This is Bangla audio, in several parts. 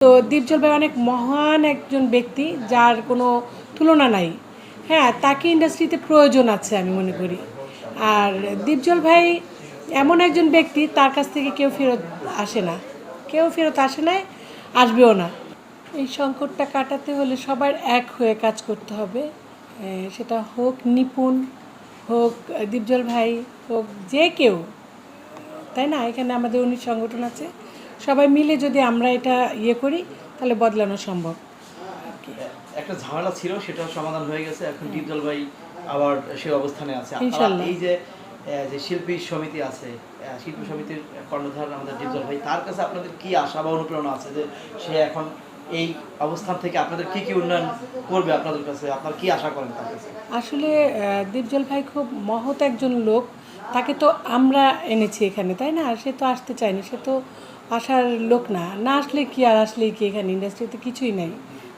তো দীপজল ভাই অনেক মহান একজন ব্যক্তি, যার কোনো তুলনা নাই। হ্যাঁ, তাকে ইন্ডাস্ট্রিতে প্রয়োজন আছে আমি মনে করি। আর দীপজল ভাই এমন একজন ব্যক্তি, তার কাছ থেকে কেউ ফেরত আসে না, কেউ ফেরত আসে নাই, আসবেও না। এই সংকটটা কাটাতে হলে সবার এক হয়ে কাজ করতে হবে। সেটা হোক নিপুণ, হোক দীপজল ভাই, হোক যে কেউ, তাই না? এখানে আমাদের 19 সংগঠন আছে, সবাই মিলে যদি আমরা এটা করি তাহলে বদলানো সম্ভব। একটা ঝামেলা ছিল, সেটা সমাধান হয়ে গেছে। এখন দীপজল ভাই আবার সেই অবস্থানে আছে। ইনশাআল্লাহ। এই যে শিল্পী সমিতি আছে, শিল্পী সমিতির কর্ণধার আমাদের দীপজল ভাই, তার কাছে আপনাদের কি আশা বা অনুপ্রেরণা আছে যে সে এখন এই অবস্থান থেকে আপনাদের কি কি উন্নয়ন করবে? আপনাদের কাছে আপনারা কি আশা করেন তার কাছে? আসলে দীপজল ভাই খুব মহৎ একজন লোক, তাকে তো আমরা এনেছি এখানে, তাই না? সে তো আসতে চায়নি, সে তো আসার লোক না। না আসলে কি, আর আসলেই কি, এখানে ইন্ডাস্ট্রিতে কিছুই নাই,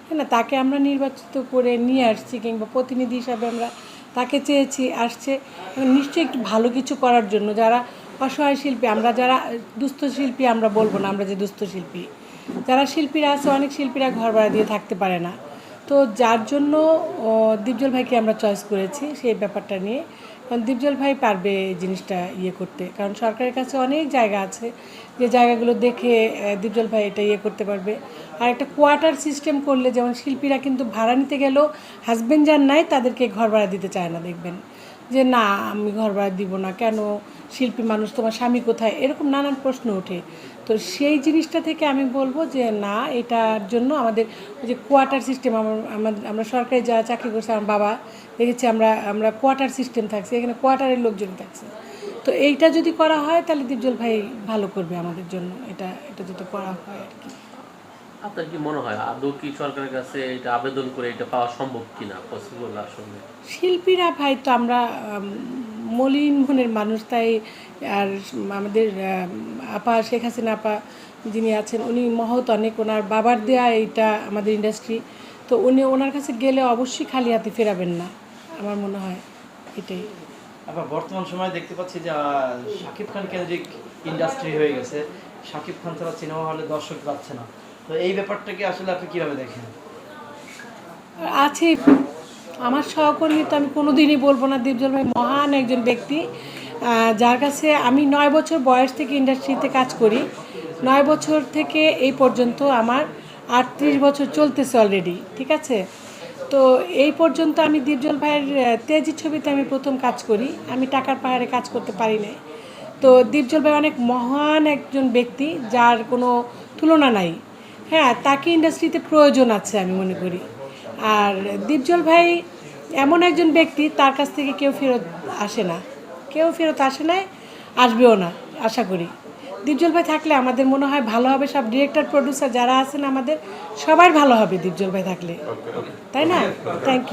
তাই না? তাকে আমরা নির্বাচিত করে নিয়ে আসছি, কিংবা প্রতিনিধি হিসাবে আমরা তাকে চেয়েছি, আসছে নিশ্চয়ই একটু ভালো কিছু করার জন্য। যারা অসহায় শিল্পী, আমরা যারা দুস্থ শিল্পী আমরা বলবো না, আমরা যে দুস্থ শিল্পী, যারা শিল্পীরা আছে, অনেক শিল্পীরা ঘর ভাড়া দিয়ে থাকতে পারে না। তো যার জন্য দীপজল ভাইকে আমরা চয়েস করেছি সেই ব্যাপারটা নিয়ে। কারণ দীপজল ভাই পারবে জিনিসটা করতে, কারণ সরকারের কাছে অনেক জায়গা আছে, যে জায়গাগুলো দেখে দীপজল ভাই এটা করতে পারবে। আর একটা কোয়ার্টার সিস্টেম করলে, যেমন শিল্পীরা কিন্তু ভাড়া নিতে গেলেও হাজব্যান্ড যার নাই তাদেরকে ঘর ভাড়া দিতে চায় না, দেখবেন যে না আমি ঘর ভাড়া দিব না কেন, শিল্পী মানুষ, তোমার স্বামী কোথায়, এরকম নানান প্রশ্ন ওঠে। তো সেই জিনিসটা থেকে আমি বলবো যে না, এটার জন্য আমাদের ওই যে কোয়ার্টার সিস্টেম, আমরা সরকারি যারা চাকরি করছে, আমার বাবা দেখেছি, আমরা কোয়ার্টার সিস্টেম থাকছে, এখানে কোয়ার্টারের লোকজন থাকছে। তো এইটা যদি করা হয় তাহলে দীপজল ভাই ভালো করবে আমাদের জন্য, এটা যদি করা হয় আর কি। আপনার কি মনে হয় আদৌ কি সরকারের কাছে এটা আবেদন করে এটা পাওয়া সম্ভব কিনা, পসিবল আসলে? শিল্পীরা ভাই তো আমরা মলিন মনের মানুষ, তাই আর আমাদের আপা শেখ হাসিনা আপা যিনি আছেন, উনি মহৎ অনেক, ওনার বাবার দেয়া এইটা আমাদের ইন্ডাস্ট্রি। তো উনি ওনার কাছে গেলে অবশ্যই খালি হাতে ফেরাবেন না, আমার মনে হয় এটাই। আবার বর্তমান সময়ে দেখতে পাচ্ছি যে শাকিব খান কেন্দ্রিক ইন্ডাস্ট্রি হয়ে গেছে, শাকিব খান ছাড়া সিনেমা হলে দর্শক পাচ্ছে না। তো এই ব্যাপারটাকে আসলে আপনি কীভাবে দেখেন? আছে আমার সহকর্মী, তো আমি কোনোদিনই বলবো না। দীপজল ভাই মহান একজন ব্যক্তি, যার কাছে আমি 9 বছর বয়স থেকে ইন্ডাস্ট্রিতে কাজ করি। 9 বছর থেকে এই পর্যন্ত আমার 38 বছর চলতেছে অলরেডি, ঠিক আছে? তো এই পর্যন্ত আমি দীপজল ভাইয়ের তেজি ছবিতে আমি প্রথম কাজ করি, আমি টাকার পাহাড়ে কাজ করতে পারি না। তো দীপজল ভাই অনেক মহান একজন ব্যক্তি, যার কোনো তুলনা নাই। হ্যাঁ, তাকে ইন্ডাস্ট্রিতে প্রয়োজন আছে আমি মনে করি। আর দীপজল ভাই এমন একজন ব্যক্তি, তার কাছ থেকে কেউ ফেরত আসে না, কেউ ফেরত আসে নাই, আসবেও না আশা করি। দীপজল ভাই থাকলে আমাদের মনে হয় ভালো হবে, সব ডিরেক্টর প্রডিউসার যারা আছেন আমাদের সবার ভালো হবে দীপজল ভাই থাকলে, তাই না? Thank you.